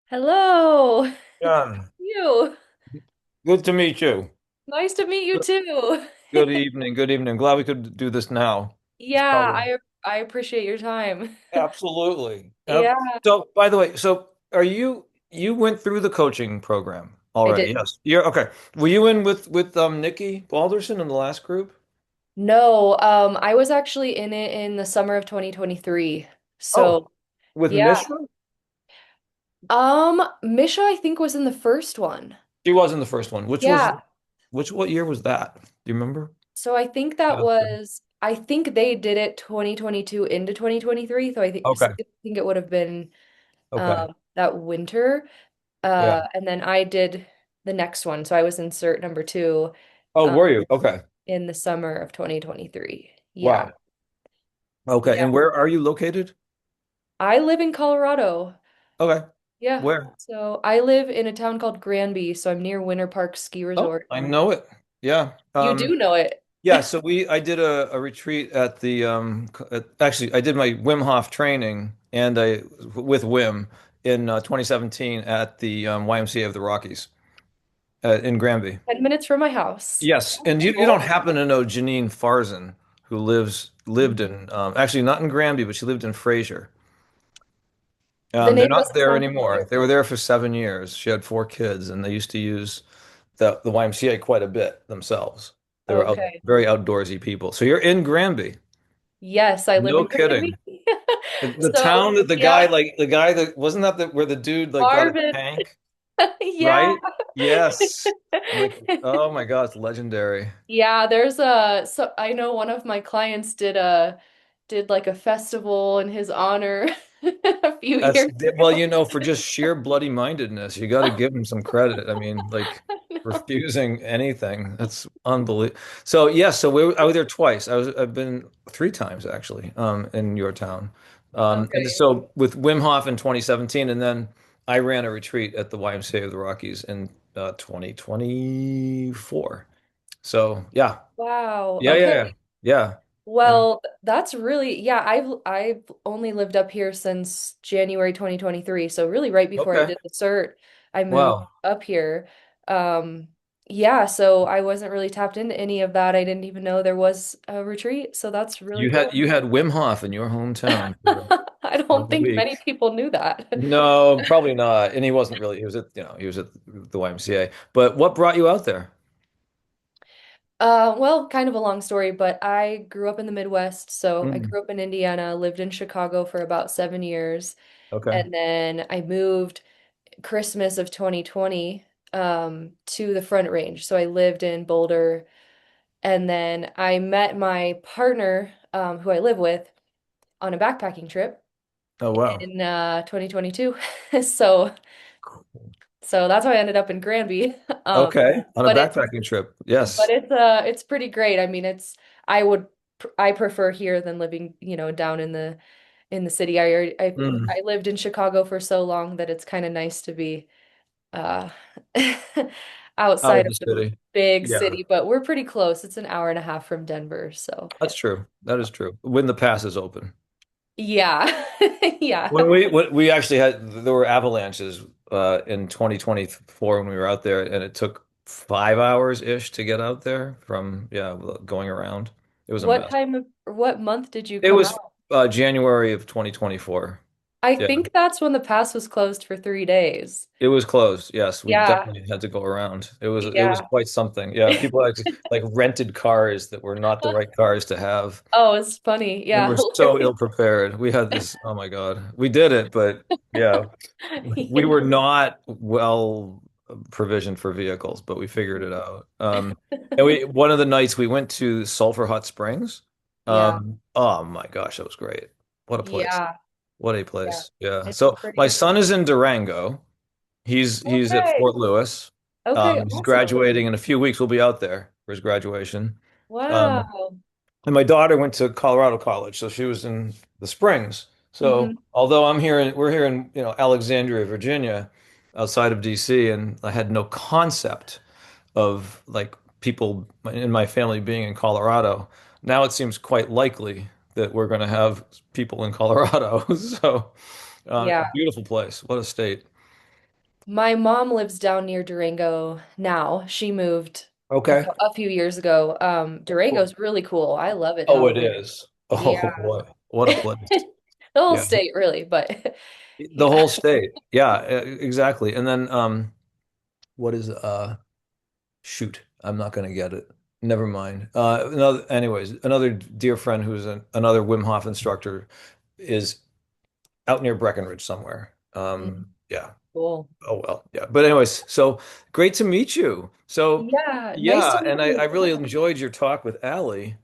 Hello. John, You. good to meet you. Nice to meet you Good too. good evening. Good evening. Glad we could do this now. It's Yeah, probably I appreciate your time. absolutely. Yeah, So, by the way, so are you went through the coaching program I already? did. Yes. You're okay. Were you in with Nikki Balderson in the last group? No, I was actually in it in the summer of 2023. Oh, So, with yeah. Mishra? Misha I think was in the first one. She was in the first one. Yeah. Which what year was that? Do you remember? So I think they did it 2022 into 2023, so Okay. I think it would have been Okay. that winter. Yeah. And then I did the next one. So I was in cert number two Oh, um, were you? Okay. in the summer of 2023. Yeah. Wow. Okay. Yeah. And where are you located? I live in Colorado. Okay. Yeah. Where? So I live in a town called Granby. So I'm near Winter Park Ski Oh, Resort. I know it. Yeah. You do know it. Yeah, so I did a retreat at the actually I did my Wim Hof training and I with Wim in 2017 at the YMCA of the Rockies in Granby. 10 minutes from my house. Yes, Oh, and you don't cool. happen to know Janine Farzan, who lived in actually not in Granby, but she lived in Fraser. The They're name not doesn't there sound anymore. familiar. They were there for 7 years. She had 4 kids, and they used to use the YMCA quite a bit themselves. They were Okay. very outdoorsy people. So you're in Granby. Yes, I live No in Granby. kidding. The So, town that yeah, the guy that wasn't that where the dude like got a Marvin. tank, Yeah. right? Yes. Like, oh my God, it's legendary. Yeah, there's so I know one of my clients did like a festival in his honor a few That's years well, ago. for just sheer bloody mindedness, you got to give him some credit. I mean, like No. refusing anything. That's unbelievable. So yes, I was there twice. I've been 3 times actually, in your town. And Okay. so with Wim Hof in 2017, and then I ran a retreat at the YMCA of the Rockies in 2024. So yeah, Wow. yeah, yeah, Okay. yeah, yeah. And Well, that's really yeah, I've only lived up here since January 2023. So really right before I okay, did the cert, I moved wow. up here. Um yeah, so I wasn't really tapped into any of that. I didn't even know there was a retreat. So that's really cool. You had Wim Hof in your hometown I for a don't think week. many people knew that. No, probably not. And he wasn't really, he was at, he was at the YMCA. But what brought you out there? Well, kind of a long story, but I grew up in the Midwest. So I Mm, grew up in Indiana, lived in Chicago for about 7 years, okay. and then I moved Christmas of 2020 to the Front Range. So I lived in Boulder, and then I met my partner, who I live with, on a backpacking trip Oh, wow. in 2022. So so that's how I ended up in Granby. Um, Okay. On a but it's backpacking trip. Yes. it's pretty great. I mean, I would I prefer here than living, down in the city. Mm, I lived in Chicago for so long that it's kind of nice to be uh out outside of of the the city. big Yeah, city, but we're pretty close. It's an hour and a half from Denver, so that's true. That is true. When the pass is open. yeah. Yeah. When we actually there were avalanches in 2024 when we were out there, and it took 5 hours ish to get out there from, yeah, going around. It was a What mess. time of or what month did you It come was out? January of 2024. I Yeah. think that's when the pass was closed for 3 days. It was closed. Yes, we Yeah. definitely had to go around. It was Yeah. quite something. Yeah, people actually like rented cars that were not the right cars to have. Oh, it's funny. We Yeah, were so hilarious. ill prepared. We had this, oh my God. We did it, but yeah, we Yeah. were not well provisioned for vehicles, but we figured it out. And we one of the nights we went to Sulphur Hot Springs. Yeah. Oh my gosh, that was great. What a place. Yeah. What a Yeah. place. Yeah. It's a So my pretty son is in Durango. He's at okay. Fort Lewis. Okay, He's awesome. graduating in a few weeks. We'll be out there for his graduation. Um, Wow. and my daughter went to Colorado College, so she was in the Springs. So Hmm. although we're here in, Alexandria, Virginia, outside of DC, and I had no concept of like people in my family being in Colorado. Now it seems quite likely that we're going to have people in Colorado. So, Yeah. beautiful place. What a state. My mom lives down near Durango now. She moved Okay. a few years ago. Durango's really cool. I love it Oh, down it there. is. Yeah. Oh boy, what a place. The whole Yeah, state, really, but the yeah. whole state. Yeah, exactly. And then what is shoot, I'm not going to get it. Never mind. Another dear friend who's another Wim Hof instructor is out near Breckenridge somewhere. Mm, Yeah. cool. Oh well, yeah. But anyways, so great to meet you. So Yeah, nice to yeah, meet and I you. really enjoyed your talk with Allie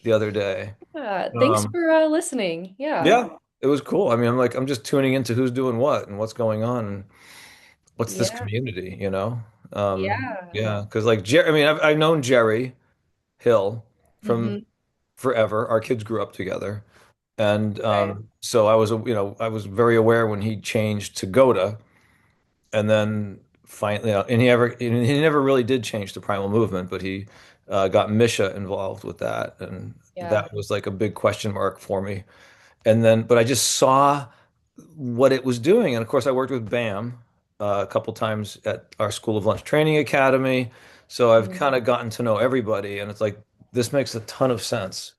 the other day. Yeah, thanks Um, for listening. Yeah. yeah, it was cool. I mean, I'm just tuning into who's doing what and what's going on and what's this Yeah. community, Yeah. Yeah, because like Jerry, I mean, I've known Jerry Hill from Hmm. forever. Our kids grew up together. And Okay. so I was very aware when he changed to Goda. And then finally, and he never really did change the primal movement, but he got Misha involved with that, and Yeah. that was like a big question mark for me. And then, but I just saw what it was doing, and of course, I worked with BAM a couple times at our School of Lunch Training Academy, so I've Mhm. kind of gotten to know everybody, and it's like this makes a ton of sense.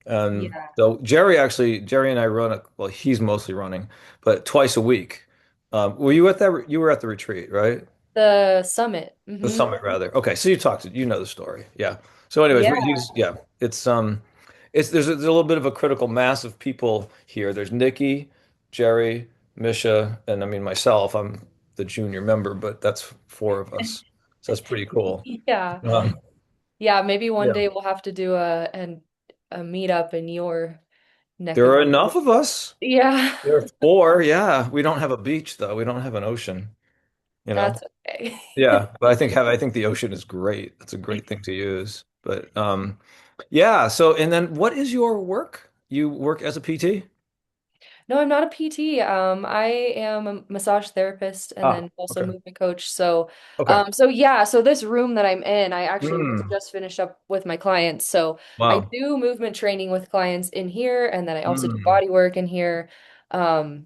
And Yeah. so Jerry and I run well, he's mostly running, but twice a week. Were you at that? You were at the retreat, right? The summit. The Hmm. summit, rather. Okay, so you know the story, yeah. So, anyways, Yeah. but yeah, it's there's a little bit of a critical mass of people here. There's Nikki, Jerry, Misha, and I mean myself. I'm the junior member, but that's four of us, so that's pretty cool. Yeah. Um, Yeah, maybe one yeah, day we'll have to do a meetup in your neck there of are the enough woods. of us. Yeah. There are four. Yeah, we don't have a beach though. We don't have an ocean. You know. That's okay. Yeah, but I think the ocean is great. It's a great thing to use. But yeah, so and then what is your work? You work as a PT? No, I'm not a PT. I am a massage therapist and Ah, then also okay. movement coach. So, Okay. so yeah, so this room that I'm in, I actually Hmm. just finished up with my clients. So I Wow. do movement training with clients in here, and then I also do Hmm. body work in here. Um,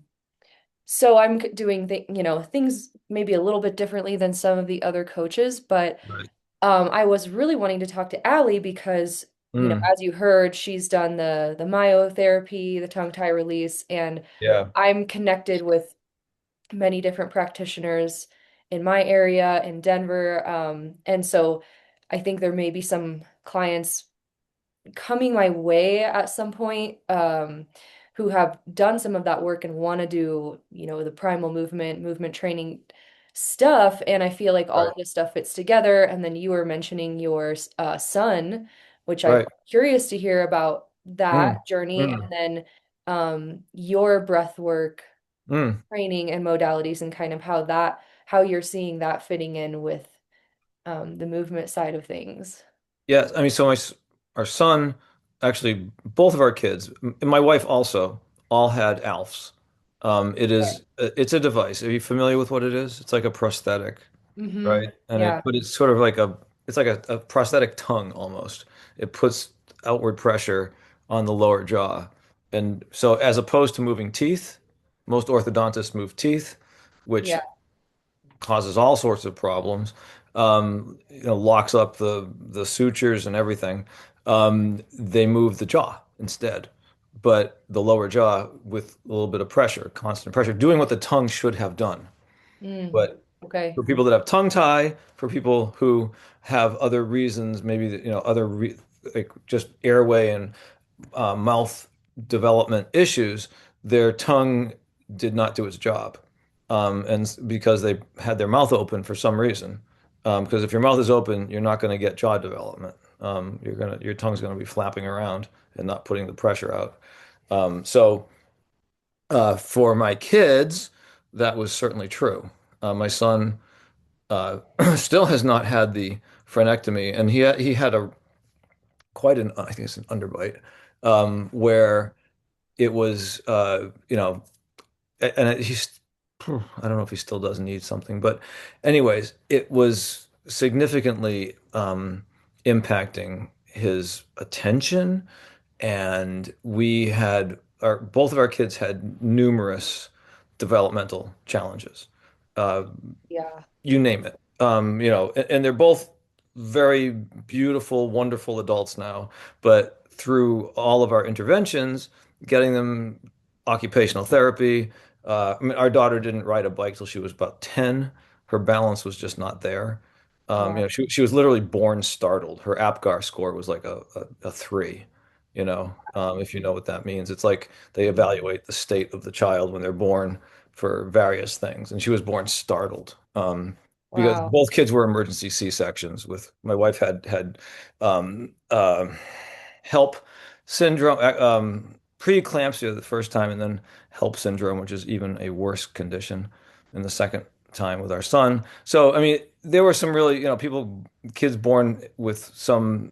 so I'm doing things maybe a little bit differently than some of the other coaches, but Right. I was really wanting to talk to Allie because, Hmm. as you heard, she's done the myotherapy, the tongue tie release, and Yeah. I'm connected with many different practitioners in my area in Denver. And so I think there may be some clients coming my way at some point, who have done some of that work and want to do, the primal movement training stuff. And I feel like all Right. of this stuff fits together. And then you were mentioning your son, which I'm Right. curious to hear about Hmm. that journey. Hmm. And then your breath work Hmm. training and modalities and kind of how you're seeing that fitting in with the movement side of things. Yes, I mean, our son, actually, both of our kids, and my wife also, all had ALFs. It's a device. Are you familiar with what it is? It's like a prosthetic. Mm-hmm. Right. And Yeah. but it's sort of like it's like a prosthetic tongue almost. It puts outward pressure on the lower jaw. And so as opposed to moving teeth, most orthodontists move teeth, which Yeah. causes all sorts of problems. Locks up the sutures and everything. They move the jaw instead, but the lower jaw with a little bit of pressure, constant pressure, doing what the tongue should have done. Mm. But Okay. for people that have tongue tie, for people who have other reasons, maybe like just airway and mouth development issues, their tongue did not do its job, because they had their mouth open for some reason. Because if your mouth is open, you're not going to get jaw development. Your tongue's going to be flapping around and not putting the pressure out. For my kids, that was certainly true. My son still has not had the frenectomy, and he had a quite an I think it's an underbite, where it was and he's I don't know if he still does need something, but anyways, it was significantly impacting his attention, and we had our both of our kids had numerous developmental challenges. uh, Yeah. you name it. And they're both very beautiful, wonderful adults now. But through all of our interventions, getting them occupational therapy. I mean, our daughter didn't ride a bike till she was about 10. Her balance was just not there. Wow. She was literally born startled. Her APGAR score was like a 3, if you know what that means. It's like they evaluate the state of the child when they're born for various things. And she was born startled. Because Wow. both kids were emergency C-sections. With my wife had um, uh, HELP syndrome, preeclampsia the first time, and then HELP syndrome, which is even a worse condition in the second time with our son. So, I mean, there were some really, kids born with some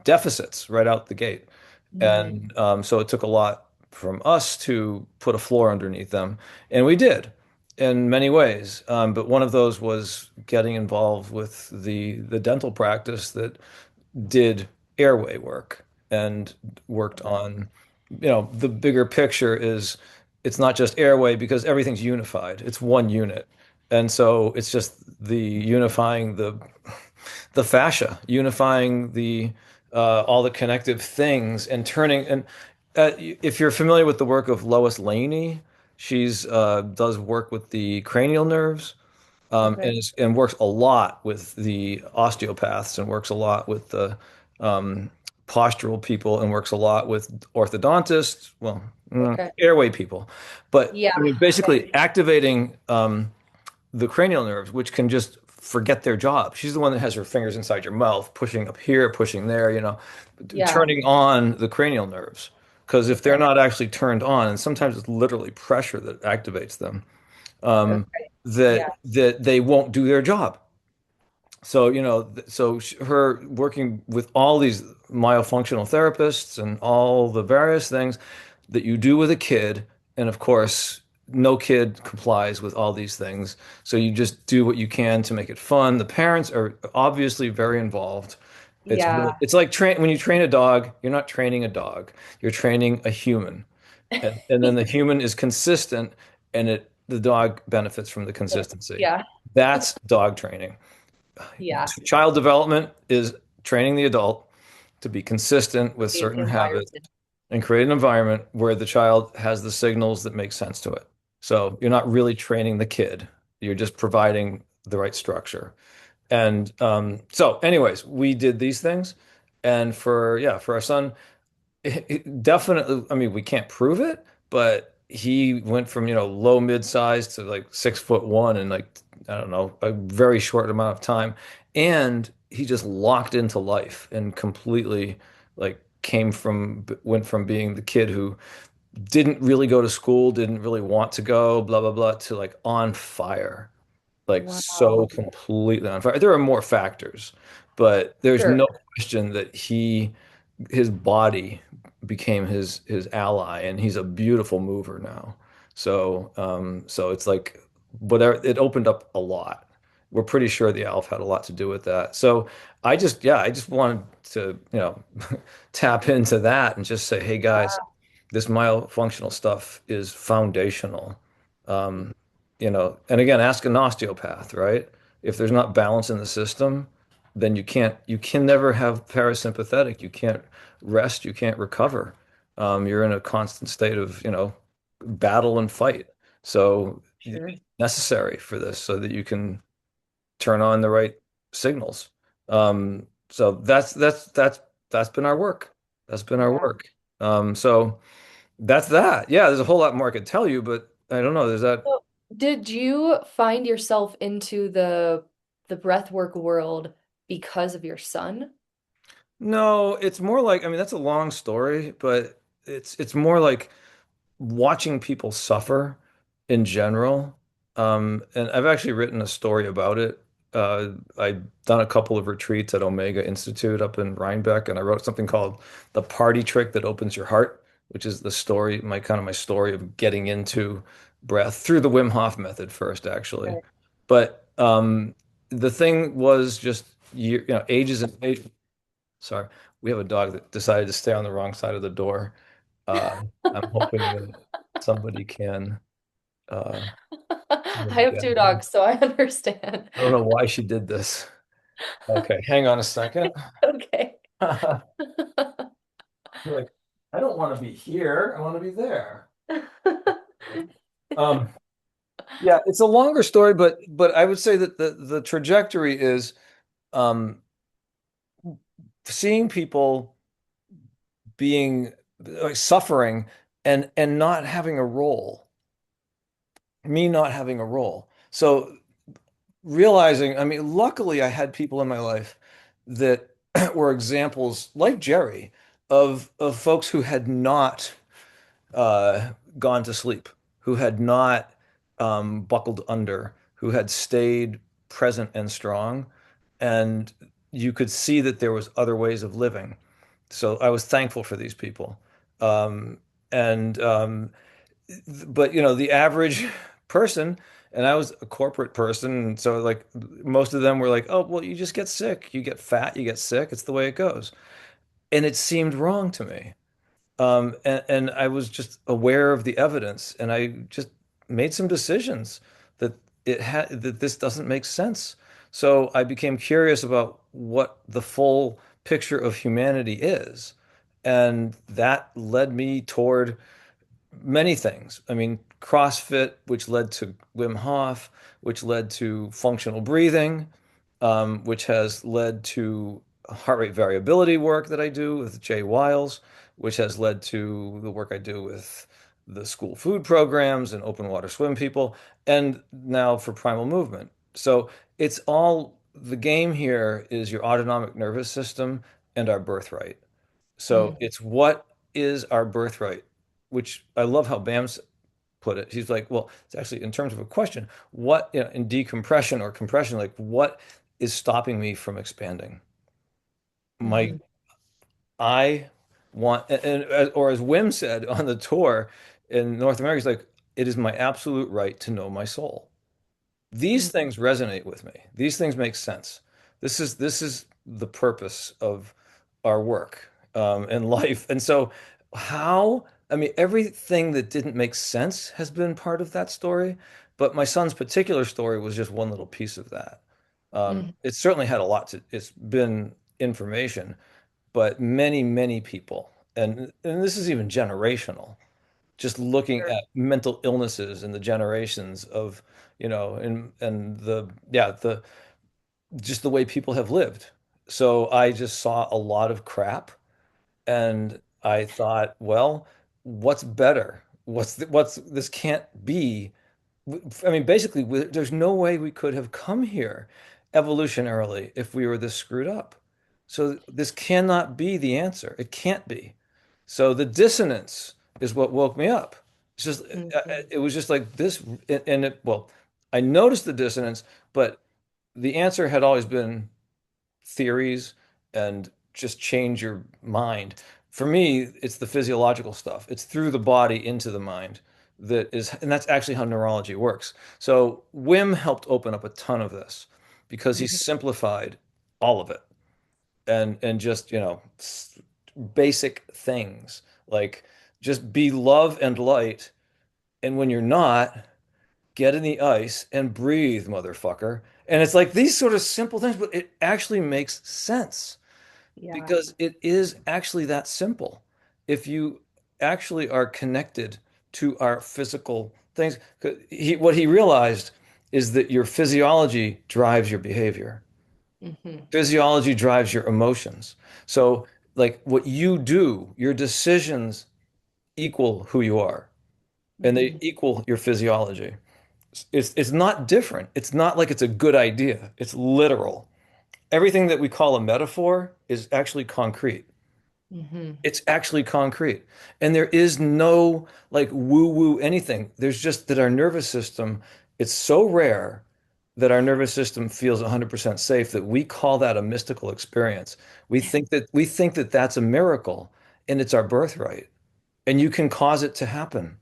deficits right out the gate. Mhm. And so it took a lot from us to put a floor underneath them. And we did in many ways. But one of those was getting involved with the dental practice that did airway work and worked on, the bigger picture is it's not just airway because everything's unified. It's one unit. And so it's just the unifying the fascia, unifying the all the connective things and turning and if you're familiar with the work of Lois Laney, she's does work with the cranial nerves Okay. and works a lot with the osteopaths and works a lot with the um, postural people and works a lot with orthodontists, well, Okay. airway people. But Yeah. I mean, Okay. basically activating the cranial nerves, which can just forget their job. She's the one that has her fingers inside your mouth, pushing up here, pushing there, Yeah. turning on the cranial nerves. Because if they're Okay. not actually turned on, and sometimes it's literally pressure that activates them, Okay. Yeah. that they won't do their job. So, her working with all these myofunctional therapists and all the various things that you do with a kid, and of course, no kid complies with all these things. So you just do what you can to make it fun. The parents are obviously very involved. Yeah. It's like when you train a dog, you're not training a dog, you're training a human. And then the human is consistent and the dog benefits from the consistency. Yeah. That's dog training. Yeah. Child development is training the adult to be consistent with The certain habits environment. and create an environment where the child has the signals that make sense to it. So you're not really training the kid, you're just providing the right structure. And so, anyways, we did these things. And for our son, definitely, I mean, we can't prove it, but he went from, low mid-size to like 6'1" in like, I don't know, a very short amount of time. And he just locked into life and completely like went from being the kid who didn't really go to school, didn't really want to go, blah, blah, blah, to like on fire, like so Wow. completely on fire. There are more factors, but there's Sure. no question that his body became his ally, and he's a beautiful mover now. So it's like whatever it opened up a lot. We're pretty sure the Alf had a lot to do with that. So I just wanted to, tap into that and just say, hey guys, Wow. this myofunctional stuff is foundational. And again, ask an osteopath, right? If there's not balance in the system, then you can never have parasympathetic. You can't rest, you can't recover. You're in a constant state of, battle and fight. So Sure. necessary for this so that you can turn on the right signals. So that's been our work. That's been our Yeah. work. So that's that. Yeah, there's a whole lot more I could tell you, but I don't know. There's that. So, did you find yourself into the breathwork world because of your son? No, it's more like, I mean, that's a long story, but it's more like watching people suffer in general. And I've actually written a story about it. I've done a couple of retreats at Omega Institute up in Rhinebeck, and I wrote something called The Party Trick That Opens Your Heart, which is the story, my story of getting into breath through the Wim Hof method first, actually. Right. But the thing was just ages and age. Sorry, we have a dog that decided to stay on the wrong side of the door. Uh, I'm hoping that somebody can. Uh, I have two dogs, so I understand. I don't know why she did this. Okay, hang on a second. Okay. Like, I don't want to be here. I want to be there. Um, yeah, it's a longer story, but I would say that the trajectory is um, seeing people being like suffering and not having a role, me not having a role. So realizing, I mean, luckily I had people in my life that were examples like Jerry of folks who had not gone to sleep, who had not buckled under, who had stayed present and strong. And you could see that there was other ways of living. So I was thankful for these people. Um, and but the average person, and I was a corporate person, so like most of them were like, "Oh, well, you just get sick, you get fat, you get sick. It's the way it goes." And it seemed wrong to me. And I was just aware of the evidence, and I just made some decisions that that this doesn't make sense. So I became curious about what the full picture of humanity is, and that led me toward many things. I mean, CrossFit, which led to Wim Hof, which led to functional breathing, which has led to heart rate variability work that I do with Jay Wiles, which has led to the work I do with the school food programs and open water swim people, and now for primal movement. So it's all the game here is your autonomic nervous system and our birthright. So Mm, it's what is our birthright, which I love how Bam's put it. He's like, well, it's actually in terms of a question, what, in decompression or compression, like what is stopping me from expanding? My, mhm, I want, or as Wim said on the tour in North America, he's like, it is my absolute right to know my soul. These mm, things resonate with me. These things make sense. This is the purpose of our work and life. And so, how? I mean, everything that didn't make sense has been part of that story, but my son's particular story was just one little piece of that. mhm. It certainly had a lot to. It's been information, but many, many people, and this is even generational just looking Sure. at mental illnesses and the generations of, and the, yeah, the, just the way people have lived. So I just saw a lot of crap and I thought, well, what's better? This can't be. I mean, basically, there's no way we could have come here evolutionarily if we were this screwed up. So this cannot be the answer. It can't be. So the dissonance is what woke me up. It's just, Mhm, it was just like this, and well, I noticed the dissonance, but the answer had always been theories and just change your mind. For me, it's the physiological stuff. It's through the body into the mind that is, and that's actually how neurology works. So Wim helped open up a ton of this because he mhm. simplified all of it and just, basic things like just be love and light. And when you're not, get in the ice and breathe, motherfucker. And it's like these sort of simple things, but it actually makes sense Yeah. because it is actually that simple. If you actually are connected to our physical things, 'cause what he realized is that your physiology drives your behavior. Mhm, Physiology drives your emotions. So, like what you do, your decisions equal who you are, and they mhm, equal your physiology. It's not different. It's not like it's a good idea. It's literal. Everything that we call a metaphor is actually concrete. mhm. It's actually concrete. And there is no like woo-woo anything. There's just that our nervous system, it's so rare that our nervous system feels 100% safe that we call that a mystical experience. We think that that's a miracle and it's our birthright. And you can cause it to happen.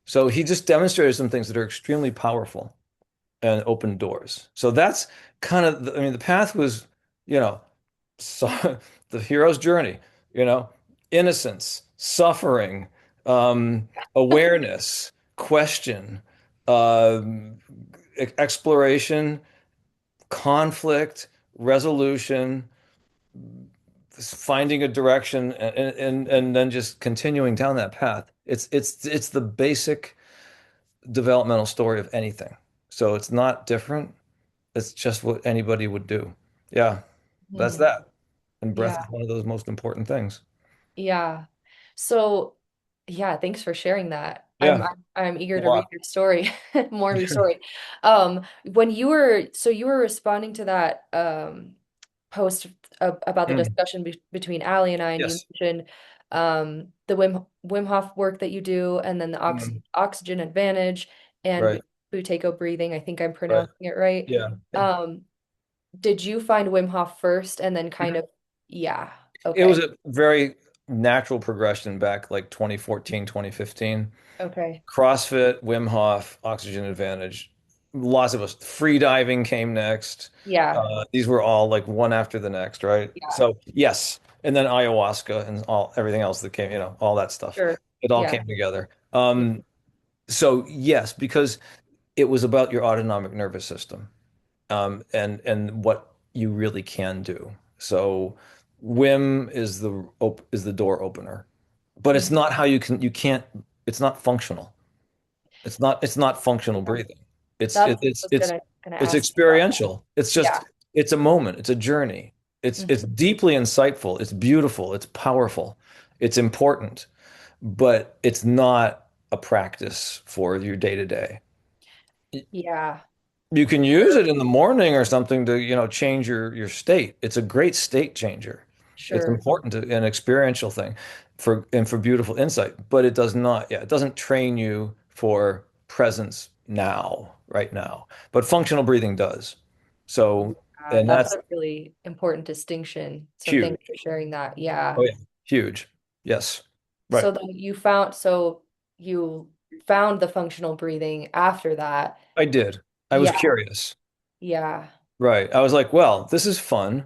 So he just demonstrated some things that are extremely powerful and open doors. So that's kind of, I mean, the path was, you know, so, the hero's journey, you know, innocence, suffering, awareness, question. um, exploration, conflict, resolution, finding a direction, and then just continuing down that path. It's the basic developmental story of anything. So it's not different. It's just what anybody would do. Yeah, that's Hmm. that. And breath Yeah. is one of those most important things. Yeah. So, yeah, thanks for sharing that. Yeah, I'm eager a to read lot. your story, more of your story. When you were responding to that post about the Mm, discussion between Allie and I, and you yes. mentioned the Wim Hof work that you do, and then the Mm, oxygen advantage and right, Buteyko breathing. I think I'm right. pronouncing it right. Yeah. Yeah. Um, did you find Wim Hof first and then kind Mhm. of, yeah, It was okay, a very natural progression back like 2014, 2015. okay. CrossFit, Wim Hof, Oxygen Advantage. Lots of us. Free diving came next. Yeah, These were all like one after the next, right? yeah, So yes, and then ayahuasca and all everything else that came, all that stuff. sure. It all Yeah. came together. Yeah. So yes, because it was about your autonomic nervous system, and what you really can do. So Wim is the door opener, but it's Mhm. not how you can't. It's not functional. It's not functional breathing. It's That's it, what I it's was it's gonna it's ask you about. experiential. Yeah. It's a moment. It's a journey. It's Mhm. deeply insightful. It's beautiful. It's powerful. It's important, but it's not a practice for your day to day. Yeah, You for can use sure. it in the morning or something to, change your state. It's a great state changer. It's Sure. important to an experiential thing for beautiful insight, but it does not, yeah, it doesn't train you for presence now, right now. But functional breathing does. So, and That's that's a really important distinction. So thanks huge. for sharing that. Yeah. Oh yeah, huge. Yes. Right. So you found the functional breathing after that. I did. I was Yeah. curious. Yeah. Right. I was like, well, this is fun.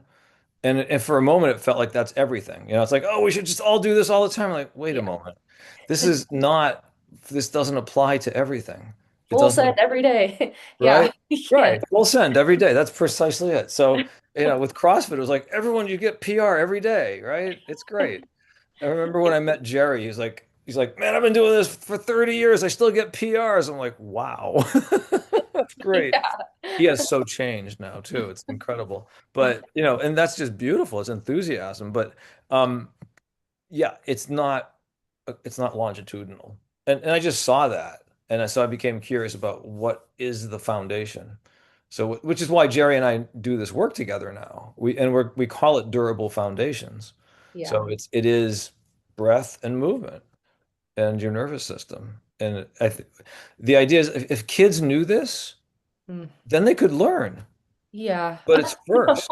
And for a moment, it felt like that's everything. It's like, oh, we should just all do this all the time. Like, wait a Yeah. moment. This is not, this doesn't apply to everything. It Full doesn't, send every day. Yeah. right? Yeah. Right. Full send every day. That's precisely it. So, with CrossFit, it was like everyone, you get PR every day, right? It's great. I remember when I met Jerry, he's like, man, I've been doing this for 30 years. I still get PRs. I'm like, wow. That's great. He Yeah. has so changed now too. It's incredible. But, and that's just beautiful. It's enthusiasm. But um yeah, it's not longitudinal. And I just saw that. So I became curious about what is the foundation. So which is why Jerry and I do this work together now. We call it durable foundations. So Yeah. it is breath and movement and your nervous system. And the idea is if kids knew this, Mm. then they could learn. Yeah. But it's first.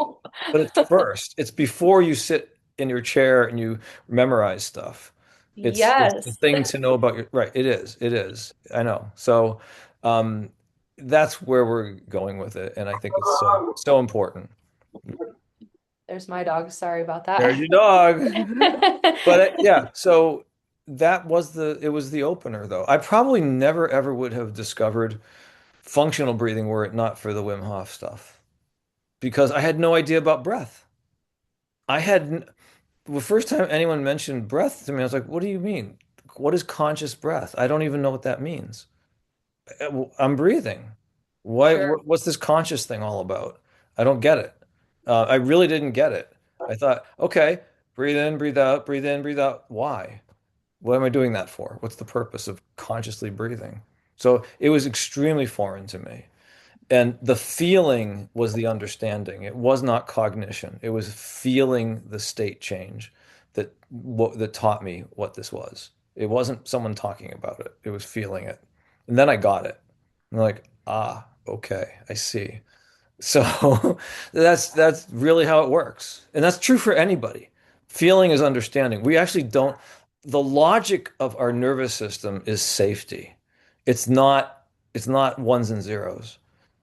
But it's first. It's before you sit in your chair and you memorize stuff. It's the Yes. thing to know about your right. It is. It is. I know. So um that's where we're going with it. And I think it's so so important. There's my dog. Sorry about There's that. your dog. But yeah, so it was the opener though. I probably never ever would have discovered functional breathing were it not for the Wim Hof stuff because I had no idea about breath. I had the first time anyone mentioned breath to me, I was like, what do you mean? What is conscious breath? I don't even know what that means. I'm breathing. Why, Sure. what's this conscious thing all about? I don't get it. I really didn't get it. I thought, okay, breathe in, breathe out, breathe in, breathe out. Why? What am I doing that for? What's the purpose of consciously breathing? So it was extremely foreign to me. And the feeling was the understanding. It was not cognition. It was feeling the state change that taught me what this was. It wasn't someone talking about it. It was feeling it. And then I got it. I'm like, okay, I see. So that's really how it works. And that's true for anybody. Feeling is understanding. We actually don't, the logic of our nervous system is safety. It's not it's not ones and zeros.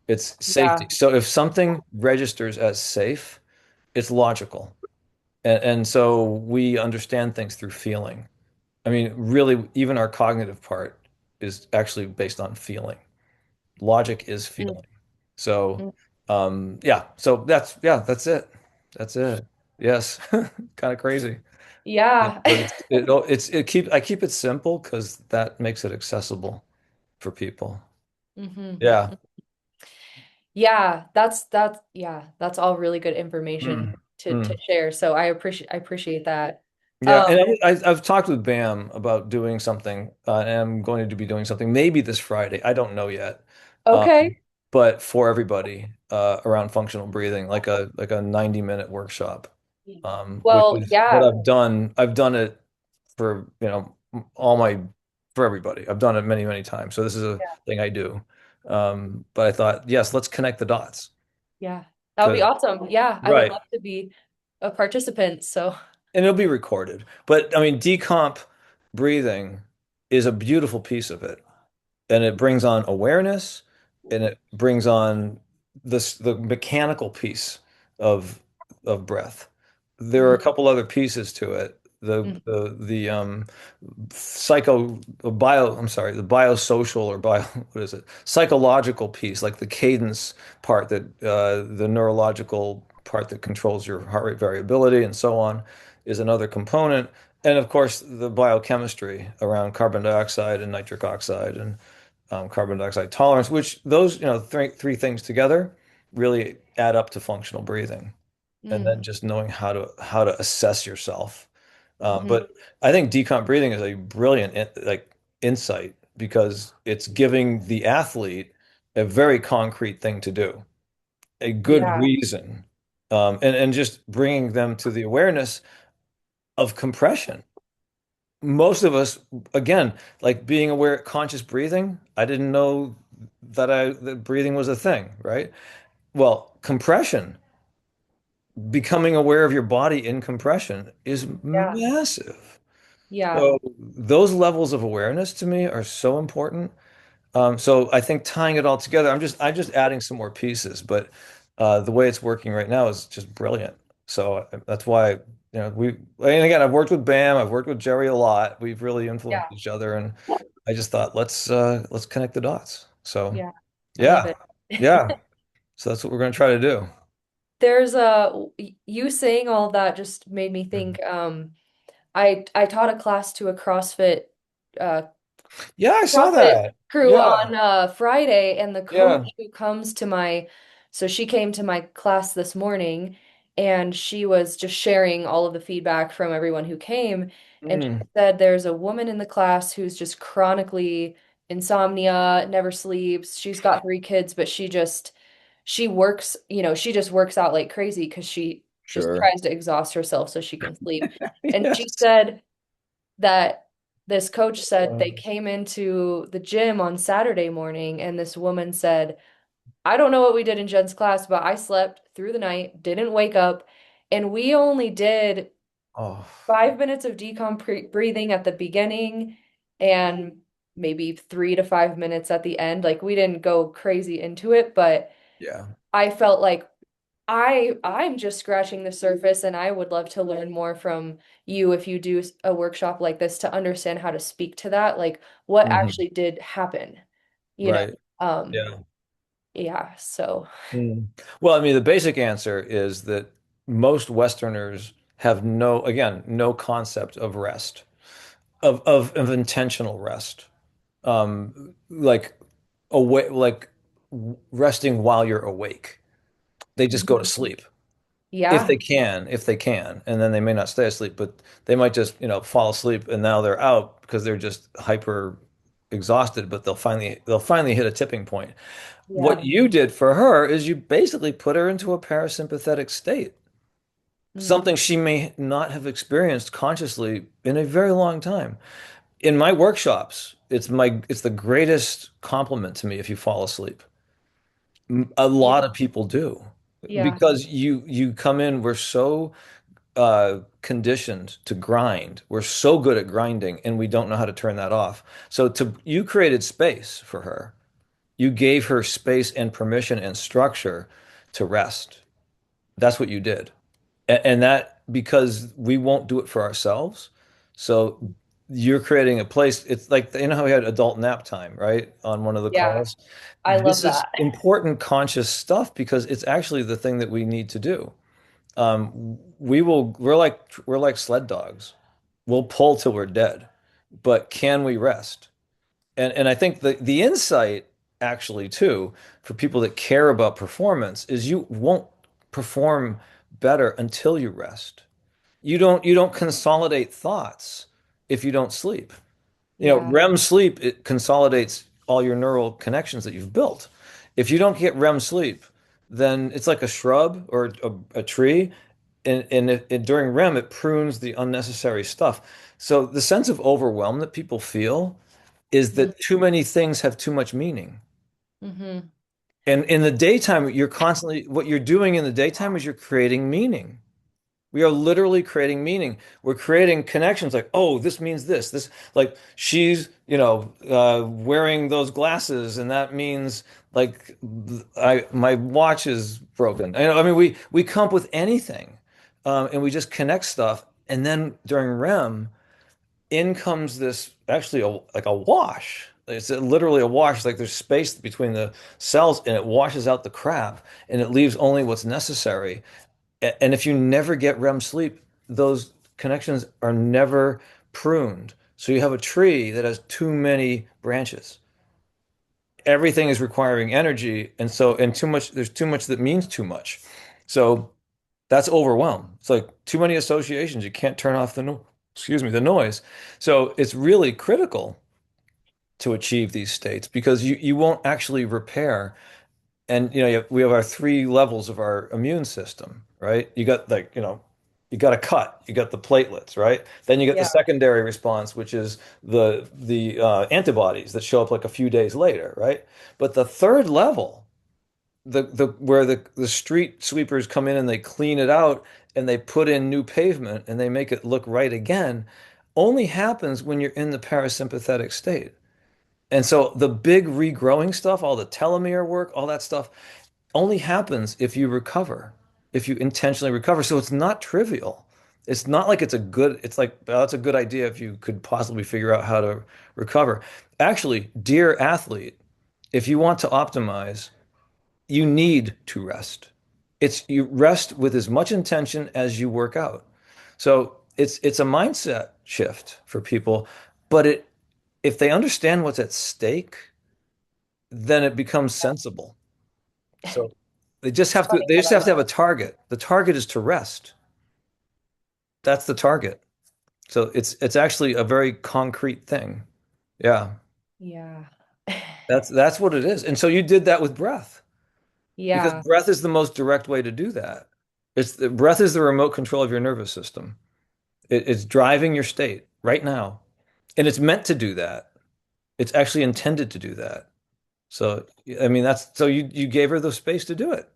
It's safety. Yeah. So if something registers as safe, it's logical. And so we understand things through feeling. I mean, really, even our cognitive part is actually based on feeling. Logic is Mm, feeling. So, mm. yeah. So that's it. That's it. Yes. Kind of crazy. Yeah. But I keep it simple because that makes it accessible for people. hmm Yeah. Yeah, yeah, that's all really good information Mm. to Mm. share. So I appreciate that. Yeah, Um, and I've talked with Bam about doing something, and I'm going to be doing something maybe this Friday. I don't know yet, okay. but for everybody around functional breathing, like a 90-minute workshop, which Well, is what yeah, I've done. I've done it for, all my for everybody. I've done it many, many times. So this is a thing I do. But I thought, yes, let's connect the dots yeah. That would be because awesome. Yeah, I would right. love to be a participant. So, And it'll be recorded. But I mean, decomp breathing is a beautiful piece of it. And it brings on awareness and it brings on the mechanical piece of breath. There are mm, a couple other pieces to it. mm, The psycho bio I'm sorry, the biosocial or bio what is it? Psychological piece, like the cadence part that the neurological part that controls your heart rate variability and so on is another component. And of course, the biochemistry around carbon dioxide and nitric oxide and carbon dioxide tolerance, which those, three things together really add up to functional breathing. And then mm, just knowing how to assess yourself. mhm. But I think decomp breathing is a brilliant insight because it's giving the athlete a very concrete thing to do, a good Yeah, reason, and just bringing them to the awareness of compression. Most of us, again, like being aware, conscious breathing. I didn't know that breathing was a thing, right? Well, compression, becoming aware of your body in compression is yeah, massive. yeah, So those levels of awareness to me are so important. So I think tying it all together, I'm just adding some more pieces, but the way it's working right now is just brilliant. So that's why, and again, I've worked with Bam, I've worked with Jerry a lot. We've really influenced yeah, each other, and I just thought let's connect the dots. So yeah. I love yeah, it. yeah. So that's what we're going to try to do. There's a you saying all that just made me Mhm. think. I taught a class to a uh Yeah, I saw CrossFit that. crew Yeah, on Friday, and the yeah. coach who comes to so she came to my class this morning, and she was just sharing all of the feedback from everyone who came, and she Mm, said there's a woman in the class who's just chronically insomnia, never sleeps. She's got 3 kids, but she works, she just works out like crazy because she just sure. tries to exhaust herself so she can sleep. And she Yes. said that this coach said Uh, they came into the gym on Saturday morning, and this woman said, I don't know what we did in Jen's class, but I slept through the night, didn't wake up, and we only did oh, 5 minutes of decomp breathing at the beginning and maybe 3 to 5 minutes at the end. Like we didn't go crazy into it, but yeah. I felt like I'm just scratching the surface, and I would love to learn more from you if you do a workshop like this to understand how to speak to that, like what Hmm. actually did happen, you know? Right. Um, Yeah. yeah, so Mm. Well, I mean, the basic answer is that most Westerners have again, no concept of rest, of intentional rest. Like resting while you're awake. They just go to Mhm. sleep Yeah, if they can, and then they may not stay asleep, but they might just, fall asleep and now they're out because they're just hyper exhausted, but they'll finally hit a tipping point. What yeah. you did for her is you basically put her into a parasympathetic state, Mm. something she may not have experienced consciously in a very long time. In my workshops, it's the greatest compliment to me if you fall asleep. A Yeah, lot of people do yeah, because you come in, we're so conditioned to grind. We're so good at grinding and we don't know how to turn that off. So you created space for her. You gave her space and permission and structure to rest. That's what you did. And that because we won't do it for ourselves. So you're creating a place. It's like, you know how we had adult nap time, right? On one of the Yeah, calls. I love This is that. important conscious stuff because it's actually the thing that we need to do. We're like sled dogs. We'll pull till we're dead, but can we rest? And I think the insight actually too for people that care about performance is you won't perform better until you rest. You don't consolidate thoughts if you don't sleep. You know, Yeah. REM sleep, it consolidates all your neural connections that you've built. If you don't get REM sleep, then it's like a shrub or a tree. During REM, it prunes the unnecessary stuff. So the sense of overwhelm that people feel is that too many things have too much meaning. Mm-hmm. And in the daytime, what you're doing in the daytime is you're creating meaning. We are literally creating meaning. We're creating connections like, oh, this means this. This, like, she's, wearing those glasses, and that means like my watch is broken. I mean, we come up with anything, and we just connect stuff. And then during REM, in comes this actually like a wash. It's literally a wash. Like there's space between the cells, and it washes out the crap, and it leaves only what's necessary. And if you never get REM sleep, those connections are never pruned. So you have a tree that has too many branches. Everything is requiring energy, and too much, there's too much that means too much. So that's overwhelm. It's like too many associations. You can't turn off the no, excuse me, the noise. So it's really critical to achieve these states because you won't actually repair. And we have our three levels of our immune system, right? You got like, you got a cut, you got the platelets, right? Then you get the Yeah. secondary response, which is the antibodies that show up like a few days later, right? But the third level, the where the street sweepers come in and they clean it out and they put in new pavement and they make it look right again, only happens when you're in the parasympathetic state. And so the big regrowing stuff, all the telomere work, all that stuff only happens if you recover, if you intentionally recover. So it's not trivial. It's not like it's like, well, that's a good idea if you could possibly figure out how to recover. Actually, dear athlete, if you want to optimize, you need to rest. You rest with as much intention as you work out. So it's a mindset shift for people, but if they understand what's at stake, then it becomes sensible. So It's funny they how just that have to have a works. target. The target is to rest. That's the target. So it's actually a very concrete thing. Yeah. Yeah. That's what it is. And so you did that with breath because Yeah. breath is the most direct way to do that. Breath is the remote control of your nervous system. It's driving your state right now. And it's meant to do that. It's actually intended to do that. So I mean so you gave her the space to do it.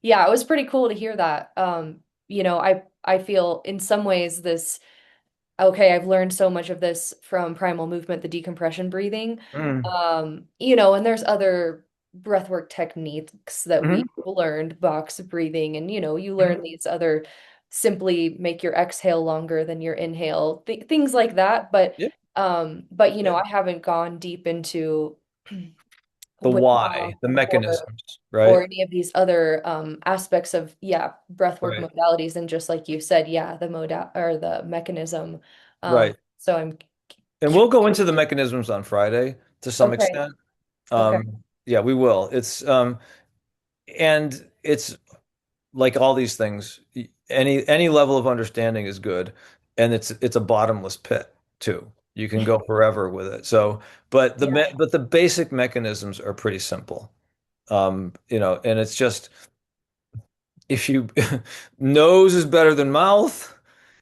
Yeah, it was pretty cool to hear that. I feel in some ways this okay, I've learned so much of this from primal movement, the decompression breathing. Mm. And there's other breathwork techniques that we Hmm. learned, box breathing, and you Hmm. learn these other simply make your exhale longer than your inhale, things like that. But Yeah. Yeah. I haven't gone deep into The withdrawal why, the or mechanisms, right? any of these other aspects of breathwork Right. modalities, and just like you said, the modal or the mechanism. Right. So I'm And we'll go into the mechanisms on Friday to some okay. extent. Okay. Yeah, we will. And it's like all these things, any level of understanding is good, and it's a bottomless pit too. You can go forever with it. So, Yeah. but the basic mechanisms are pretty simple. And it's just if you nose is better than mouth.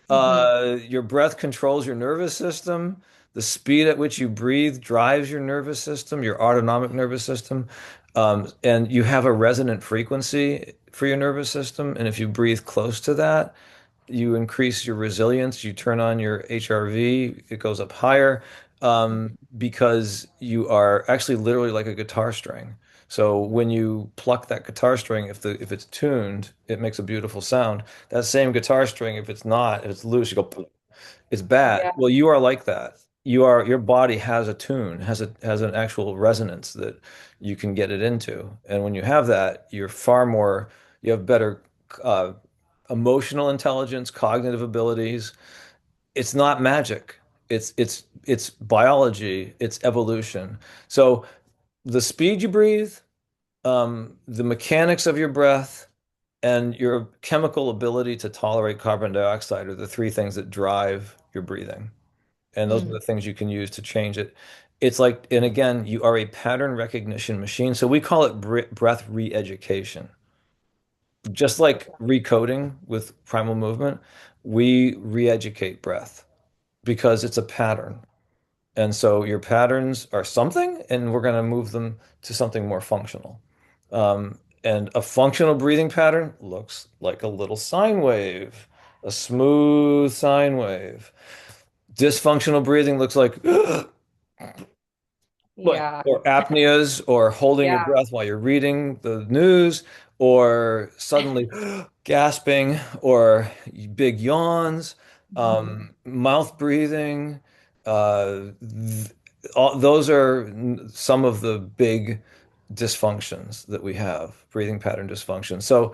Hmm. Your breath controls your nervous system. The speed at which you breathe drives your nervous system, your autonomic nervous system. And you have a resonant frequency for your nervous system. And if you breathe close to that, you increase your resilience, you turn on your HRV, it goes up higher, because you are actually literally like a guitar string. So when you pluck that guitar string, if it's tuned, it makes a beautiful sound. That same guitar string, if it's not, if it's loose, you go. It's bad. Yeah. Well, you are like that. Your body has a tune, has an actual resonance that you can get it into. And when you have that, you have better uh, emotional intelligence, cognitive abilities. It's not magic. It's biology, it's evolution. So the speed you breathe, the mechanics of your breath, and your chemical ability to tolerate carbon dioxide are the three things that drive your breathing. And those are Mm. the things you can use to change it. It's like, and again, you are a pattern recognition machine. So we call it breath re-education. Just like recoding with primal movement, we re-educate breath because it's a pattern. And so your patterns are something, and we're going to move them to something more functional. And a functional breathing pattern looks like a little sine wave, a smooth sine wave. Dysfunctional breathing looks like Yeah. or apneas or holding your Yeah. breath while you're reading the news or suddenly gasping or big yawns, Mhm. mouth breathing. Th those are some of the big dysfunctions that we have, breathing pattern dysfunction. So,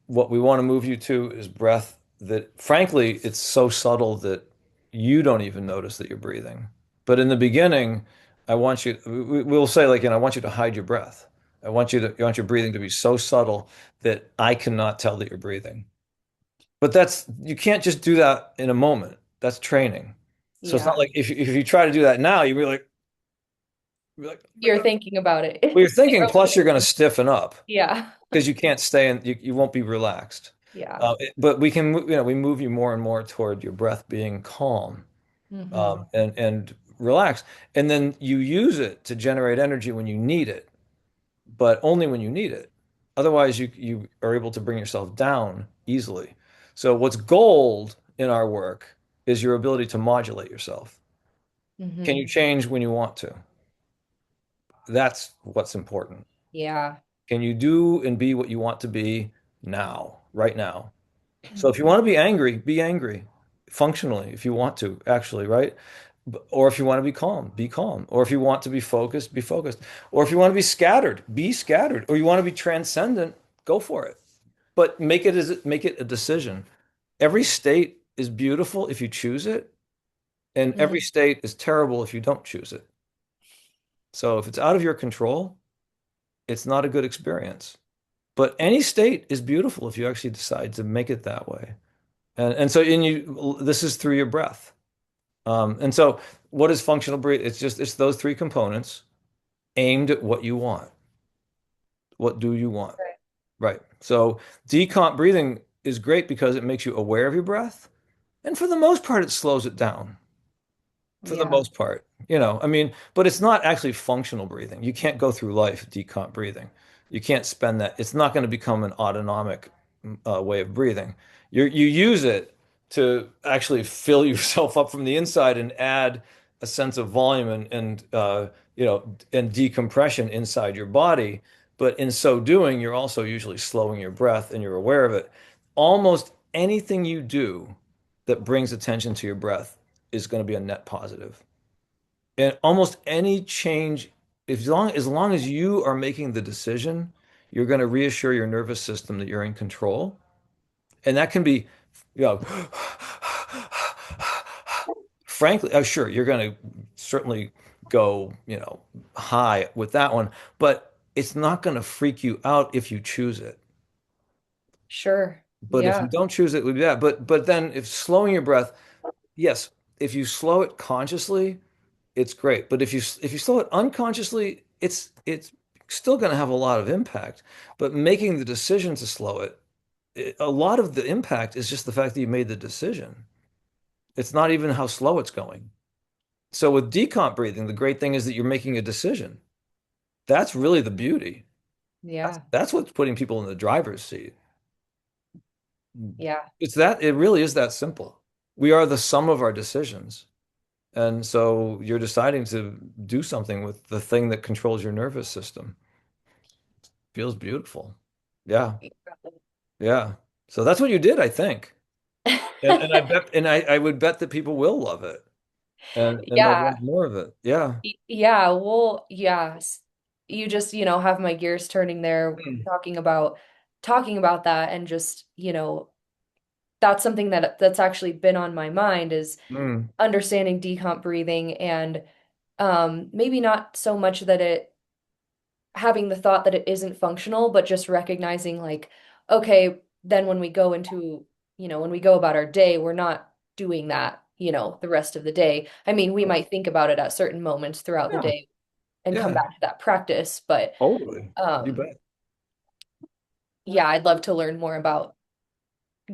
what we want to move you to is breath that, frankly, it's so subtle that you don't even notice that you're breathing. But in the beginning, we'll say like, I want you to hide your breath. I want your breathing to be so subtle that I cannot tell that you're breathing. But you can't just do that in a moment. That's training. So it's not Yeah. like if you try to do that now, you're like, oh my You're God. thinking about it. Well, you're thinking, You're plus you're going to overthinking. stiffen up Yeah. because you can't stay and you won't be relaxed. Yeah. But we move you more and more toward your breath being calm, Hmm. and relax. And then you use it to generate energy when you need it, but only when you need it. Otherwise, you are able to bring yourself down easily. So what's gold in our work is your ability to modulate yourself. Can you Hmm. change when you want to? That's what's important. Yeah. Can you do and be what you want to be now, right now? So if you Hmm. want to be angry functionally, if you want to, actually, right? Or if you want to be calm. Or if you want to be focused, be focused. Or if you want to be scattered. Or you want to be transcendent, go for it. But make it a decision. Every state is beautiful if you choose it, and every Hmm. state is terrible if you don't choose it. So if it's out of your control, it's not a good experience. But any state is beautiful if you actually decide to make it that way. And so this is through your breath. And so what is functional breathing? It's those three components aimed at what you want. What do you want? Right. Right. So decomp breathing is great because it makes you aware of your breath. And for the most part, it slows it down. For the Yeah. most part, I mean, but it's not actually functional breathing. You can't go through life decomp breathing. You can't spend that. It's not going to become an autonomic way of breathing. You use it to actually fill yourself up from the inside and add a sense of volume and decompression inside your body. But in so doing, you're also usually slowing your breath and you're aware of it. Almost anything you do that brings attention to your breath is going to be a net positive. And almost any change, as long as you are making the decision, you're going to reassure your nervous system that you're in control. And that can be, you know, frankly, sure, you're going to certainly go, high with that one, but it's not going to freak you out if you choose it. Sure. But if you Yeah. don't choose it, it would be that. But then if slowing your breath, yes, if you slow it consciously, it's great. But if you slow it unconsciously, it's still going to have a lot of impact. But making the decision to slow a lot of the impact is just the fact that you made the decision. It's not even how slow it's going. So with decomp breathing, the great thing is that you're making a decision. That's really the beauty. Yeah. That's what's putting people in the driver's seat. Yeah. It really is that simple. We are the sum of our decisions. And so you're deciding to do something with the thing that controls your nervous system. Feels beautiful. Yeah. Yeah. So that's what you did, I think. And I bet and I would bet that people will love it and they'll Yeah. want more of it. Yeah. Yeah, well, yes. You just, have my gears turning there Mm. talking about that and just, that's something that's actually been on my mind is Mm. understanding decomp breathing and maybe not so much that it having the thought that it isn't functional, but just recognizing like, okay, then when we go about our day, we're not doing that, the rest of the day. I mean, we might think about it at certain moments throughout the Yeah. day and come Yeah. back to that practice, but Totally. You um bet. yeah, I'd love to learn more about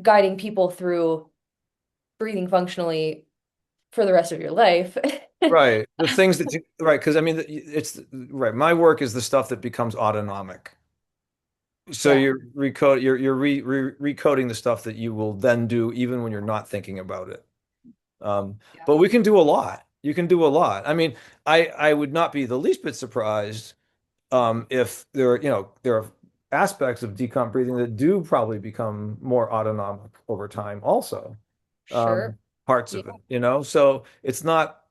guiding people through breathing functionally for the rest of your life. Right. The things that you, right. Because I mean, it's right. My work is the stuff that becomes autonomic. So Yeah, you're recoding the stuff that you will then do even when you're not thinking about it. yeah, But we can do a lot. You can do a lot. I mean, I would not be the least bit surprised if there are aspects of decomp breathing that do probably become more autonomic over time also. sure. Um, Parts Yeah, of it. So it's not,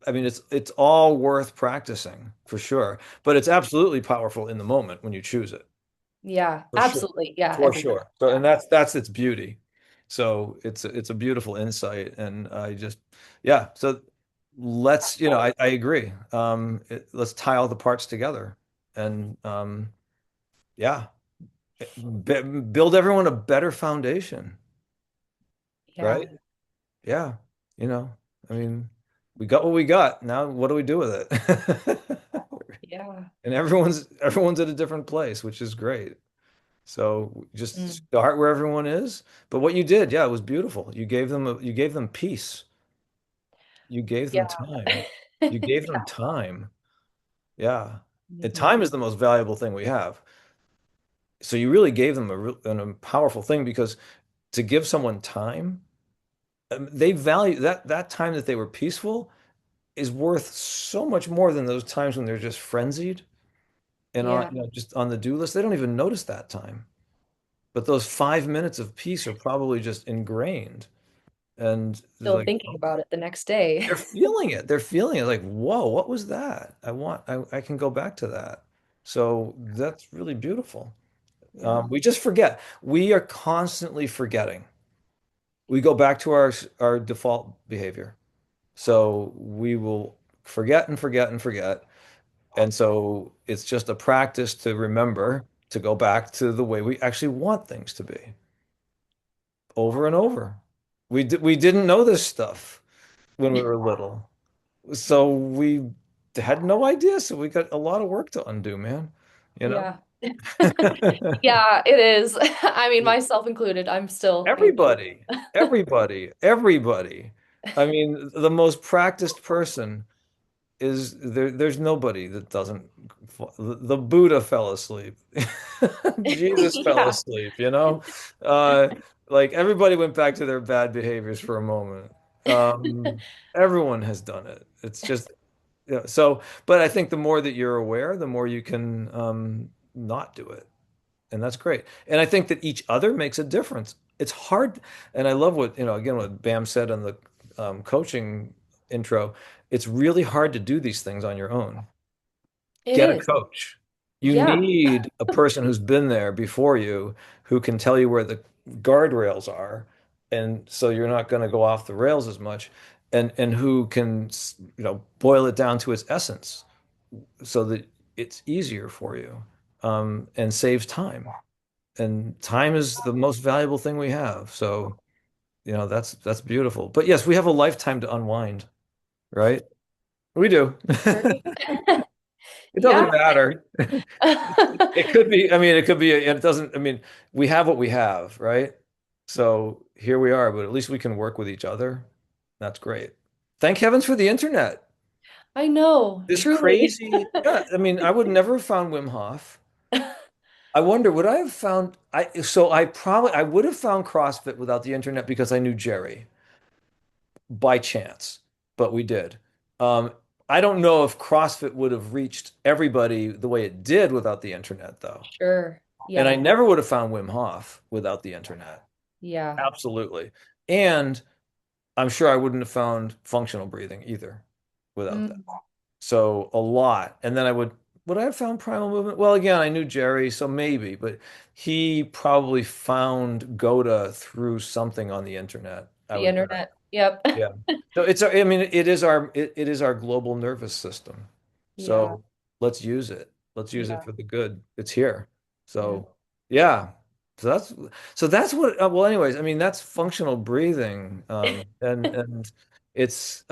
I mean, it's all worth practicing for sure, but it's absolutely powerful in the moment when you choose it. yeah, For sure. absolutely. Yeah, For every time. sure. So, Yeah, and that's its beauty. So it's a beautiful insight, and I just, yeah. So I agree. Let's tie all the parts together, and yeah, build everyone a better foundation, yeah, right? Yeah. You know, I mean, we got what we got. Now, what do we do with it? yeah. And everyone's at a different place, which is great. So just Mm, start where everyone is. But what you did, yeah, it was beautiful. You gave them peace. You gave them yeah. time. You gave them Yeah. time. Yeah. And Mhm. time is the most valuable thing we have. So you really gave them a powerful thing because to give someone time, they value that time that they were peaceful is worth so much more than those times when they're just frenzied and Yeah. just on the do list. They don't even notice that time. But those 5 minutes of peace are probably just ingrained. And they're Still like, thinking oh, about it the next day. they're feeling it. They're feeling it like, whoa, what was that? I can go back to that. So that's really beautiful. Yeah. We just forget. We are constantly forgetting. We go back to our default behavior. So we will forget and forget and forget. And so it's just a practice to remember to go back to the way we actually want things to be over and over. We didn't know this stuff when we were little. So we had no idea. So we got a lot of work to undo, man. You know? Yeah. Yeah, it is. I mean, myself included. I'm still, Everybody, everybody. I mean, the most practiced person is there's nobody that doesn't the Buddha fell asleep. Jesus fell yeah. asleep. Uh like everybody went back to their bad behaviors for a moment. Um Everyone has done it. It's just so but I think the more that you're aware, the more you can not do it. And that's great. And I think that each other makes a difference. It's hard, and I love again, what Bam said on the coaching intro. It's really hard to do these things on your own. It Get a is. coach. You Yeah. need a person who's been there before you, who can tell you where the guardrails are, and so you're not going to go off the rails as much, and who can, boil it down to its essence, so that it's easier for you, and saves time. And time is the most valuable thing we have. So, that's beautiful. But yes, we have a lifetime to unwind, right? We do. Sure do. It Yeah. doesn't matter. It could be, I mean, it could be, it doesn't, I mean, we have what we have, right? So here we are, but at least we can work with each other. That's great. Thank heavens for the internet. I know, This truly. crazy, yeah, I mean, I would never have found Wim Hof. I wonder, would I have found I would have found CrossFit without the internet because I knew Jerry by chance, but we did. Um, I don't know if CrossFit would have reached everybody the way it did without the internet, though. Sure. And I Yeah. never would have found Wim Hof without the internet. Yeah. Absolutely. And I'm sure I wouldn't have found functional breathing either without that. Mm, So a lot. And then would I have found primal movement? Well, again, I knew Jerry, so maybe, but he probably found Goda through something on the internet. I the would, internet. Yep. yeah. So I mean, it is our global nervous system. Yeah. So let's use it. Let's use it Yeah. for the good. It's here. Yeah. So yeah. So that's what, well, anyways, I mean, that's functional breathing. And it's,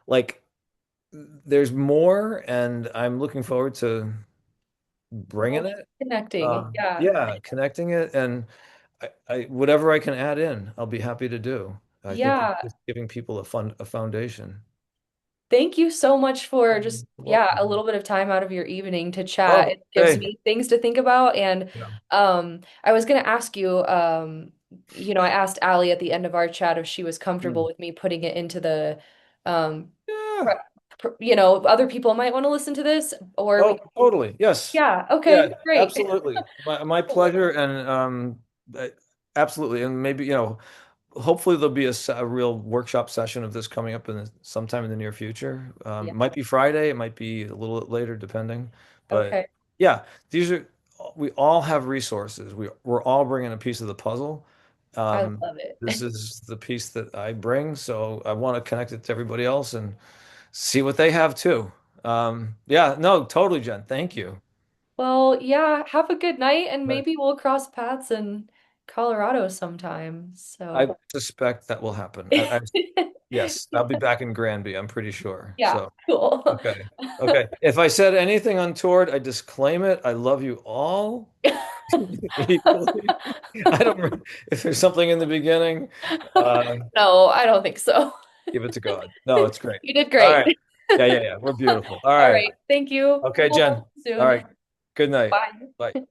like there's more, and I'm looking forward to bringing Well, it. connecting. Yeah. Yeah, connecting it, and whatever I can add in, I'll be happy to do. I think it's Yeah. just giving people a foundation. Thank you so much for just, You're yeah, a welcome. little bit of time out of your evening to chat. Oh, It gives hey. me things to think about. And Yeah. I was going to ask you, I asked Allie at the end of our chat if she was comfortable Mm. with me putting it into the, um, Yeah. other people might want to listen to this, or we, Oh, totally. Yes. yeah, okay, Yeah, great. absolutely. My Cool. pleasure, and uh, absolutely, and maybe, hopefully there'll be a real workshop session of this coming up sometime in the near future. Yeah, Might be Friday, it might be a little later, depending. But okay. yeah, these are we all have resources. We're all bringing a piece of the puzzle. I Um, love it. this is the piece that I bring, so I want to connect it to everybody else and see what they have too. Yeah, no, totally, Jen. Thank you. Well, yeah, have a good night, and But maybe we'll cross paths in Colorado sometime. I So, suspect that will happen. Yes, I'll be back in Granby, I'm pretty sure. yeah, So, cool. okay. Okay. If I said anything untoward, I disclaim it. I love you all equally. I don't, if there's something in the beginning, uh, No, I don't think so. give it to God. No, it's great. You did All great. right. Yeah, yeah, yeah. We're beautiful. All All right. right. Thank you. Okay, Jen. We'll see you All soon. right. Good night. Bye. Bye.